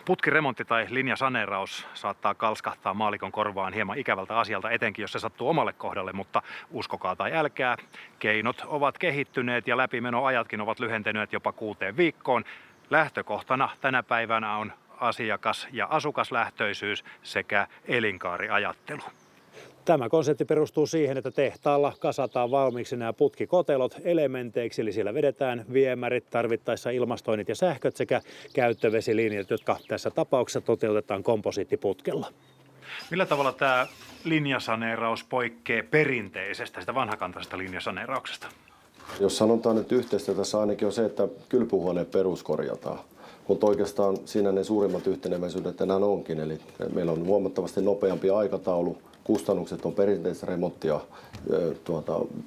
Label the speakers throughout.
Speaker 1: Putkiremontti tai linjasaneeraus saattaa kalskahtaa maallikon korvaan hieman ikävältä asialta, etenkin jos se sattuu omalle kohdalle, mutta uskokaa tai älkää, keinot ovat kehittyneet ja läpimenoajatkin ovat lyhentyneet jopa 6 viikkoon. Lähtökohtana tänä päivänä on asiakas- ja asukaslähtöisyys sekä elinkaariajattelu.
Speaker 2: Tämä konsepti perustuu siihen, että tehtaalla kasataan valmiiksi nämä putkikotelot elementeiksi, eli siellä vedetään viemärit, tarvittaessa ilmastoinnit ja sähköt sekä käyttövesilinjat, jotka tässä tapauksessa toteutetaan komposiittiputkella.
Speaker 1: Millä tavalla tämä linjasaneeraus poikkeaa perinteisestä, sitä vanhakantaisesta linjasaneerauksesta?
Speaker 3: Jos sanotaan, että yhteistä tässä ainakin on se, että kylpyhuoneen peruskorjataan. Mutta oikeastaan siinä ne suurimmat yhteneväisyydet enää onkin. Eli meillä on huomattavasti nopeampi aikataulu. Kustannukset on perinteistä remonttia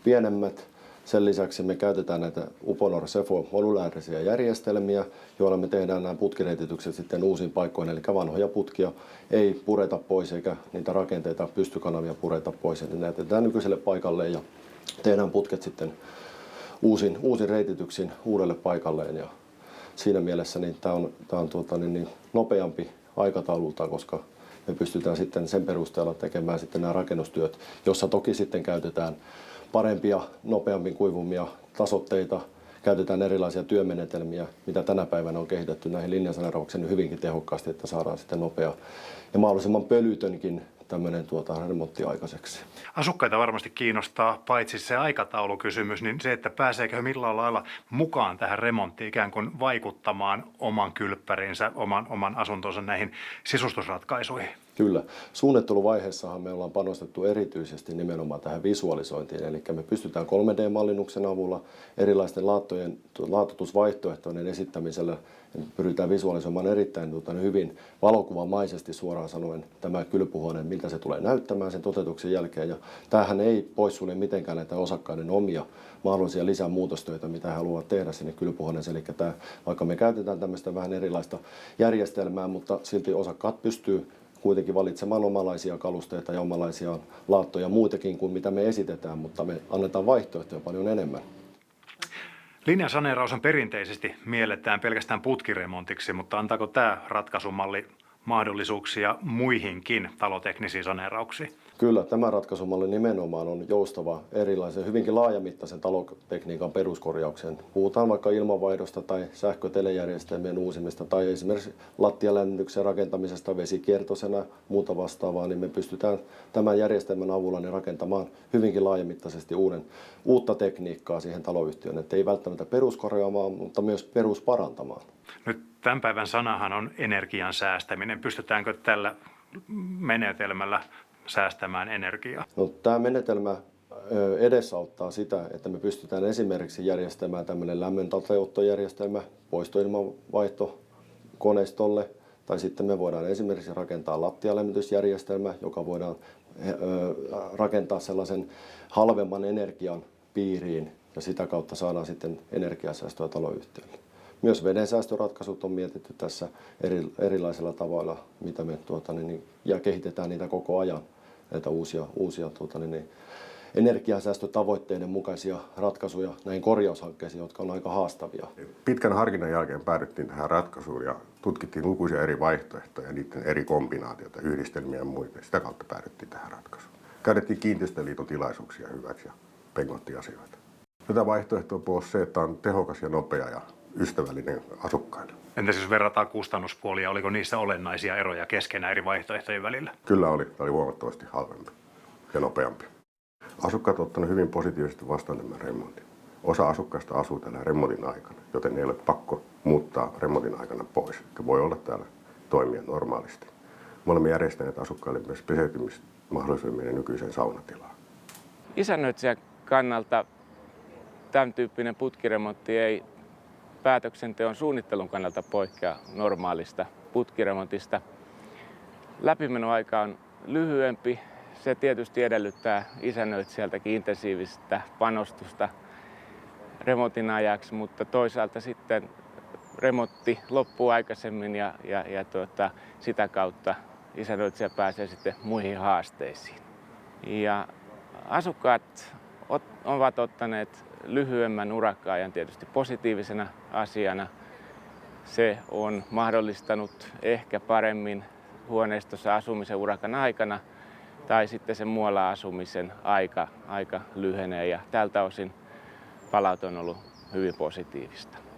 Speaker 3: pienemmät. Sen lisäksi me käytetään näitä Uponor Cefo modulaarisia järjestelmiä, joilla me tehdään nämä putkireititykset sitten uusiin paikkoihin. Eli vanhoja putkia ei pureta pois eikä niitä rakenteita, pystykanavia pureta pois. Eli ne jätetään nykyiselle paikalle ja tehdään putket sitten uusin reitityksin uudelle paikalleen. Ja siinä mielessä niin tämä on nopeampi aikataulultaan, koska me pystytään sitten sen perusteella tekemään sitten nämä rakennustyöt, jossa toki sitten käytetään parempia, nopeammin kuivumia tasoitteita, käytetään erilaisia työmenetelmiä, mitä tänä päivänä on kehitetty näihin linjasaneerauksiin hyvinkin tehokkaasti, että saadaan sitten nopea ja mahdollisimman pölytönkin tämmöinen remontti aikaiseksi.
Speaker 1: Asukkaita varmasti kiinnostaa paitsi se aikataulukysymys, niin se, että pääseekö he millään lailla mukaan tähän remonttiin ikään kuin vaikuttamaan oman kylppärinsä, oman asuntonsa näihin sisustusratkaisuihin.
Speaker 3: Kyllä. Suunnitteluvaiheessahan me ollaan panostettu erityisesti nimenomaan tähän visualisointiin, eli me pystytään 3D-mallinnuksen avulla erilaisten laatoitusvaihtoehtojen esittämisellä pyritään visualisoimaan erittäin hyvin valokuvamaisesti suoraan sanoen tämä kylpyhuone, miltä se tulee näyttämään sen toteutuksen jälkeen. Ja tämähän ei poissulje mitenkään näitä osakkaiden omia mahdollisia lisämuutostöitä, mitä he haluavat tehdä sinne kylpyhuoneeseen. Eli vaikka me käytetään tämmöistä vähän erilaista järjestelmää, mutta silti osakkaat pystyy kuitenkin valitsemaan omalaisia kalusteita ja omalaisia laattoja muitakin kuin mitä me esitetään, mutta me annetaan vaihtoehtoja paljon enemmän.
Speaker 1: Linjasaneeraus on perinteisesti mielletään pelkästään putkiremontiksi, mutta antaako tämä ratkaisumalli mahdollisuuksia muihinkin taloteknisiin saneerauksiin?
Speaker 3: Kyllä, tämä ratkaisumalli nimenomaan on joustava erilaisen, hyvinkin laajamittaisen talotekniikan peruskorjaukseen. Puhutaan vaikka ilmanvaihdosta tai sähkötelejärjestelmien uusimista tai esimerkiksi lattialämmityksen rakentamisesta vesikiertoisena muuta vastaavaa, niin me pystytään tämän järjestelmän avulla rakentamaan hyvinkin laajamittaisesti uutta tekniikkaa siihen taloyhtiöön, että ei välttämättä peruskorjaamaan, mutta myös perusparantamaan.
Speaker 1: Nyt tämän päivän sanahan on energian säästäminen. Pystytäänkö tällä menetelmällä säästämään energiaa?
Speaker 3: No, tämä menetelmä edesauttaa sitä, että me pystytään esimerkiksi järjestämään tämmöinen lämmön talteenottojärjestelmä poistoilmanvaihto koneistolle, tai sitten me voidaan esimerkiksi rakentaa lattialämmitysjärjestelmä, joka voidaan rakentaa sellaisen halvemman energian piiriin, ja sitä kautta saadaan sitten energiasäästöä taloyhtiölle. Myös vedensäästöratkaisut on mietitty tässä erilaisilla tavoilla, mitä me ja kehitetään niitä koko ajan, näitä uusia energiansäästötavoitteiden mukaisia ratkaisuja näihin korjaushankkeisiin, jotka on aika haastavia.
Speaker 4: Pitkän harkinnan jälkeen päädyttiin tähän ratkaisuun ja tutkittiin lukuisia eri vaihtoehtoja, niiden eri kombinaatioita, yhdistelmiä ja muita. Sitä kautta päädyttiin tähän ratkaisuun. Käytettiin kiinteistöliiton tilaisuuksia hyväksi ja pengottiin asioita. Tätä vaihtoehtoa on se, että on tehokas ja nopea ja ystävällinen asukkaille.
Speaker 1: Entä jos verrataan kustannuspuolia, oliko niissä olennaisia eroja keskenään eri vaihtoehtojen välillä?
Speaker 4: Kyllä oli. Tämä oli huomattavasti halvempi ja nopeampi. Asukkaat ovat ottaneet hyvin positiivisesti vastaan tämän remontin. Osa asukkaista asuu täällä remontin aikana, joten ei ole pakko muuttaa remontin aikana pois. He voi olla täällä toimia normaalisti. Me olemme järjestäneet asukkaille myös peseytymismahdollisuuden meidän nykyiseen saunatilaan.
Speaker 5: Isännöitsijän kannalta tämän tyyppinen putkiremontti ei päätöksenteon suunnittelun kannalta poikkea normaalista putkiremontista. Läpimenoaika on lyhyempi. Se tietysti edellyttää isännöitsijältäkin intensiivistä panostusta remontin ajaksi, mutta toisaalta sitten remontti loppuu aikaisemmin ja sitä kautta isännöitsijä pääsee sitten muihin haasteisiin. Ja asukkaat ovat ottaneet lyhyemmän urakka-ajan tietysti positiivisena asiana. Se on mahdollistanut ehkä paremmin huoneistossa asumisen urakan aikana tai sitten sen muualla asumisen aika lyhenee ja tältä osin palaute on ollut hyvin positiivista.